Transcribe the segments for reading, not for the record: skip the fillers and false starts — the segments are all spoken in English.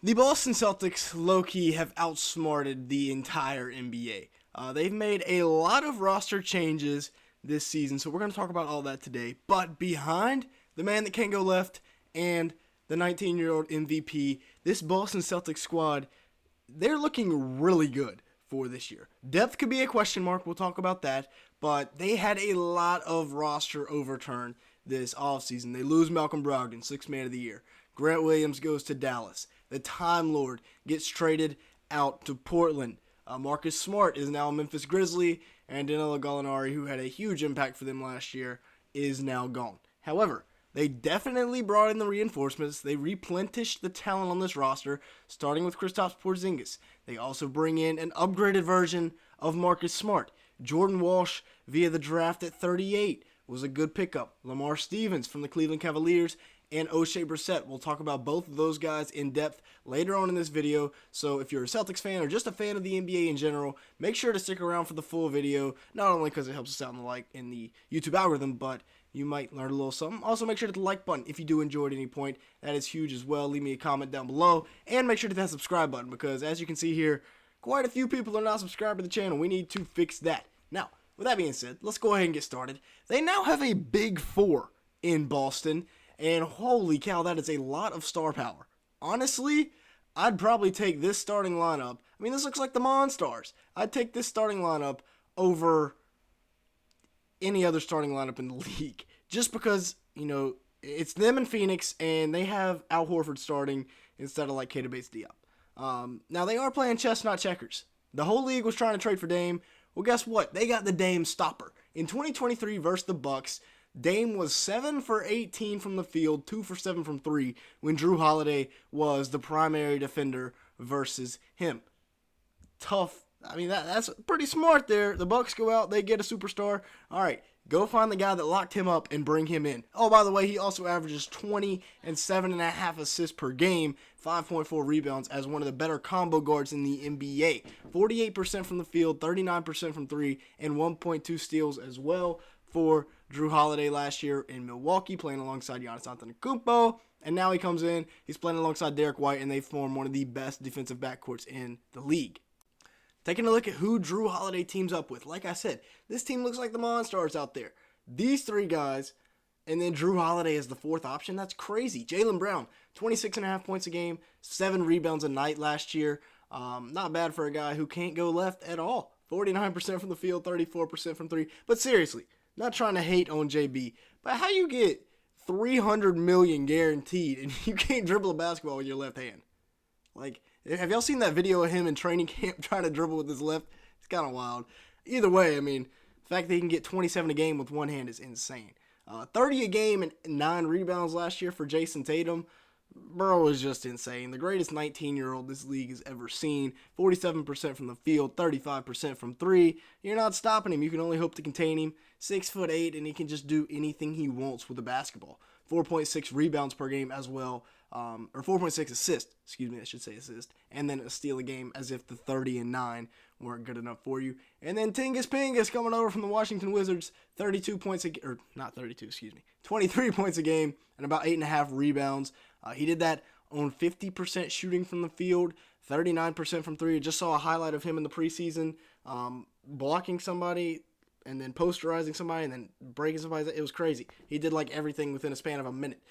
The Boston Celtics, low-key, have outsmarted the entire NBA. They've made a lot of roster changes this season, so we're going to talk about all that today. But behind the man that can't go left and the 19-year-old MVP, this Boston Celtics squad, they're looking really good for this year. Depth could be a question mark, we'll talk about that, but they had a lot of roster overturn this offseason. They lose Malcolm Brogdon, 6th man of the year. Grant Williams goes to Dallas. The Time Lord gets traded out to Portland. Marcus Smart is now a Memphis Grizzly, and Danilo Gallinari, who had a huge impact for them last year, is now gone. However, they definitely brought in the reinforcements. They replenished the talent on this roster, starting with Kristaps Porzingis. They also bring in an upgraded version of Marcus Smart. Jordan Walsh, via the draft at 38, was a good pickup. Lamar Stevens from the Cleveland Cavaliers and O'Shea Brissett. We'll talk about both of those guys in depth later on in this video. So if you're a Celtics fan or just a fan of the NBA in general, make sure to stick around for the full video, not only because it helps us out in the YouTube algorithm, but you might learn a little something. Also, make sure to hit the like button if you do enjoy at any point. That is huge as well. Leave me a comment down below, and make sure to hit that subscribe button, because as you can see here, quite a few people are not subscribed to the channel. We need to fix that. Now, with that being said, let's go ahead and get started. They now have a big four in Boston, and holy cow, that is a lot of star power. Honestly, I'd probably take this starting lineup. I mean, this looks like the Monstars. I'd take this starting lineup over any other starting lineup in the league. Just because, it's them and Phoenix, and they have Al Horford starting instead of like Keita Bates-Diop. Now, they are playing chess, not checkers. The whole league was trying to trade for Dame. Well, guess what? They got the Dame stopper. In 2023 versus the Bucks, Dame was 7 for 18 from the field, 2 for 7 from 3, when Jrue Holiday was the primary defender versus him. Tough. I mean, that's pretty smart there. The Bucks go out, they get a superstar. All right, go find the guy that locked him up and bring him in. Oh, by the way, he also averages 20 and 7.5 assists per game, 5.4 rebounds as one of the better combo guards in the NBA. 48% from the field, 39% from 3, and 1.2 steals as well for Jrue Holiday last year in Milwaukee, playing alongside Giannis Antetokounmpo. And now he comes in, he's playing alongside Derek White, and they form one of the best defensive backcourts in the league. Taking a look at who Jrue Holiday teams up with. Like I said, this team looks like the Monstars out there. These three guys, and then Jrue Holiday as the fourth option. That's crazy. Jaylen Brown, 26.5 points a game, 7 rebounds a night last year. Not bad for a guy who can't go left at all. 49% from the field, 34% from 3. But seriously, not trying to hate on JB, but how you get $300 million guaranteed and you can't dribble a basketball with your left hand? Like, have y'all seen that video of him in training camp trying to dribble with his left? It's kind of wild. Either way, I mean, the fact that he can get 27 a game with one hand is insane. 30 a game and 9 rebounds last year for Jayson Tatum. Bro is just insane. The greatest 19-year-old this league has ever seen. 47% from the field, 35% from 3. You're not stopping him. You can only hope to contain him. 6'8", and he can just do anything he wants with the basketball. 4.6 rebounds per game as well. Or 4.6 assists, I should say assist, and then a steal a game, as if the 30 and 9 weren't good enough for you. And then Tingus Pingus coming over from the Washington Wizards, 23 points a game, and about 8.5 rebounds. He did that on 50% shooting from the field, 39% from 3. I just saw a highlight of him in the preseason, blocking somebody, and then posterizing somebody, and then breaking somebody. It was crazy. He did like everything within a span of a minute.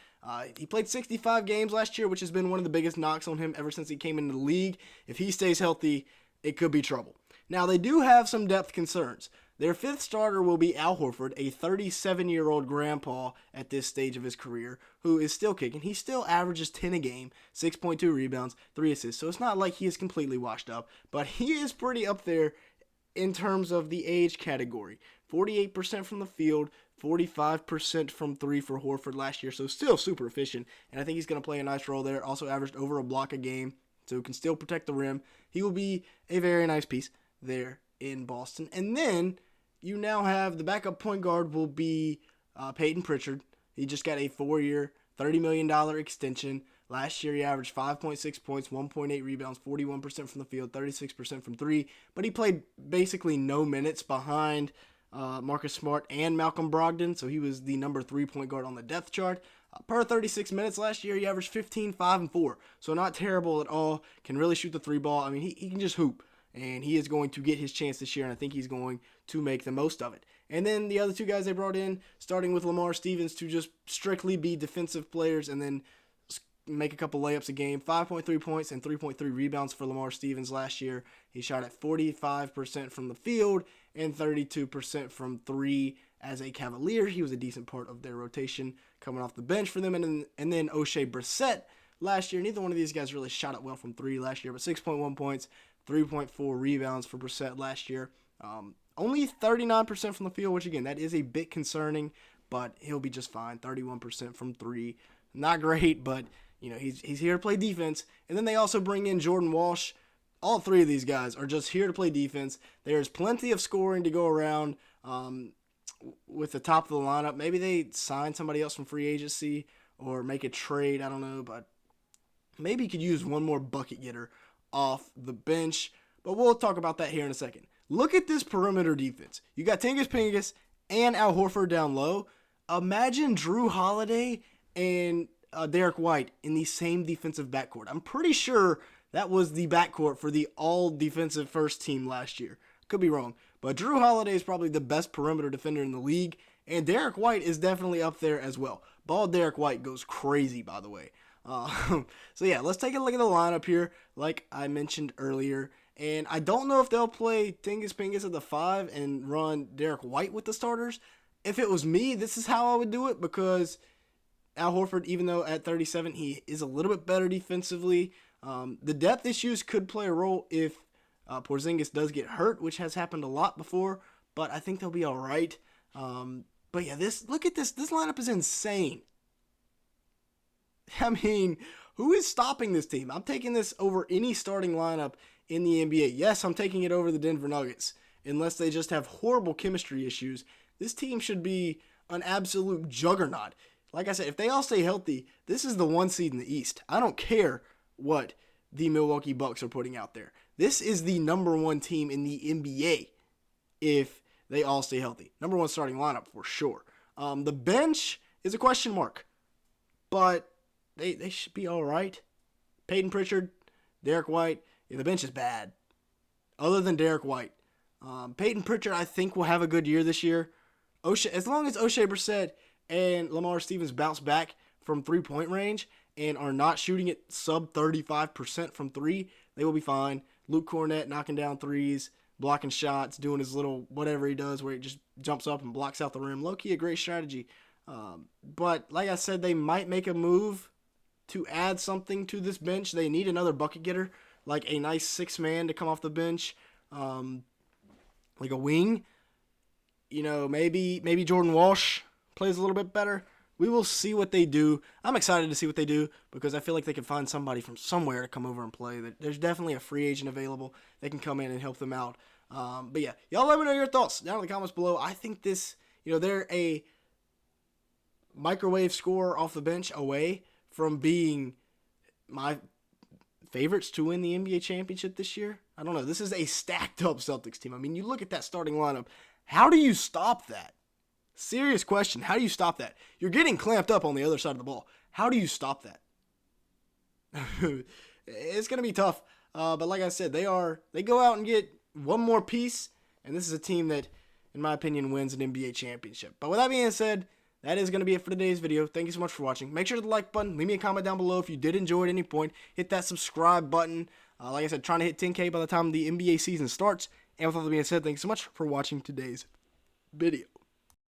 He played 65 games last year, which has been one of the biggest knocks on him ever since he came into the league. If he stays healthy, it could be trouble. Now, they do have some depth concerns. Their fifth starter will be Al Horford, a 37-year-old grandpa at this stage of his career, who is still kicking. He still averages 10 a game, 6.2 rebounds, 3 assists. So it's not like he is completely washed up, but he is pretty up there in terms of the age category. 48% from the field, 45% from 3 for Horford last year, so still super efficient, and I think he's going to play a nice role there. Also averaged over a block a game, so can still protect the rim. He will be a very nice piece there in Boston. And then you now have the backup point guard will be Peyton Pritchard. He just got a 4-year, $30 million extension. Last year, he averaged 5.6 points, 1.8 rebounds, 41% from the field, 36% from 3. But he played basically no minutes behind Marcus Smart and Malcolm Brogdon, so he was the number 3 point guard on the depth chart. Per 36 minutes last year, he averaged 15, 5, and 4. So not terrible at all. Can really shoot the three ball. I mean, he can just hoop. And he is going to get his chance this year, and I think he's going to make the most of it. And then the other two guys they brought in, starting with Lamar Stevens, to just strictly be defensive players and then make a couple layups a game. 5.3 points and 3.3 rebounds for Lamar Stevens last year. He shot at 45% from the field and 32% from three as a Cavalier. He was a decent part of their rotation coming off the bench for them. And then O'Shea Brissett last year. Neither one of these guys really shot it well from three last year, but 6.1 points, 3.4 rebounds for Brissett last year. Only 39% from the field, which again, that is a bit concerning, but he'll be just fine. 31% from three. Not great, but he's here to play defense. And then they also bring in Jordan Walsh. All three of these guys are just here to play defense. There's plenty of scoring to go around with the top of the lineup. Maybe they sign somebody else from free agency or make a trade. I don't know, but maybe you could use one more bucket getter off the bench. But we'll talk about that here in a second. Look at this perimeter defense. You got Tingus Pingus and Al Horford down low. Imagine Jrue Holiday and Derek White in the same defensive backcourt. I'm pretty sure that was the backcourt for the all-defensive first team last year. Could be wrong. But Jrue Holiday is probably the best perimeter defender in the league, and Derek White is definitely up there as well. Bald Derek White goes crazy, by the way. So yeah, let's take a look at the lineup here, like I mentioned earlier. And I don't know if they'll play Tingus Pingus at the 5 and run Derek White with the starters. If it was me, this is how I would do it, because Al Horford, even though at 37, he is a little bit better defensively. The depth issues could play a role if Porzingis does get hurt, which has happened a lot before, but I think they'll be all right. But yeah, look at this. This lineup is insane. I mean, who is stopping this team? I'm taking this over any starting lineup in the NBA. Yes, I'm taking it over the Denver Nuggets, unless they just have horrible chemistry issues. This team should be an absolute juggernaut. Like I said, if they all stay healthy, this is the 1 seed in the East. I don't care what the Milwaukee Bucks are putting out there. This is the number 1 team in the NBA if they all stay healthy. Number 1 starting lineup for sure. The bench is a question mark, but they should be all right. Peyton Pritchard, Derek White. Yeah, the bench is bad. Other than Derek White. Peyton Pritchard, I think, will have a good year this year. As long as O'Shea Brissett and Lamar Stevens bounce back from three-point range and are not shooting it sub 35% from three, they will be fine. Luke Cornett knocking down threes, blocking shots, doing his little whatever he does where he just jumps up and blocks out the rim. Low-key a great strategy. But like I said, they might make a move to add something to this bench. They need another bucket getter, like a nice 6-man to come off the bench, like a wing. Maybe Jordan Walsh plays a little bit better. We will see what they do. I'm excited to see what they do because I feel like they can find somebody from somewhere to come over and play. There's definitely a free agent available. They can come in and help them out. But yeah, y'all let me know your thoughts down in the comments below. I think this, they're a microwave scorer off the bench away from being my favorites to win the NBA championship this year. I don't know. This is a stacked up Celtics team. I mean, you look at that starting lineup. How do you stop that? Serious question. How do you stop that? You're getting clamped up on the other side of the ball. How do you stop that? It's going to be tough. But like I said, they go out and get one more piece, and this is a team that, in my opinion, wins an NBA championship. But with that being said, that is going to be it for today's video. Thank you so much for watching. Make sure to like button. Leave me a comment down below if you did enjoy at any point. Hit that subscribe button. Like I said, trying to hit 10K by the time the NBA season starts. And with all that being said, thanks so much for watching today's video.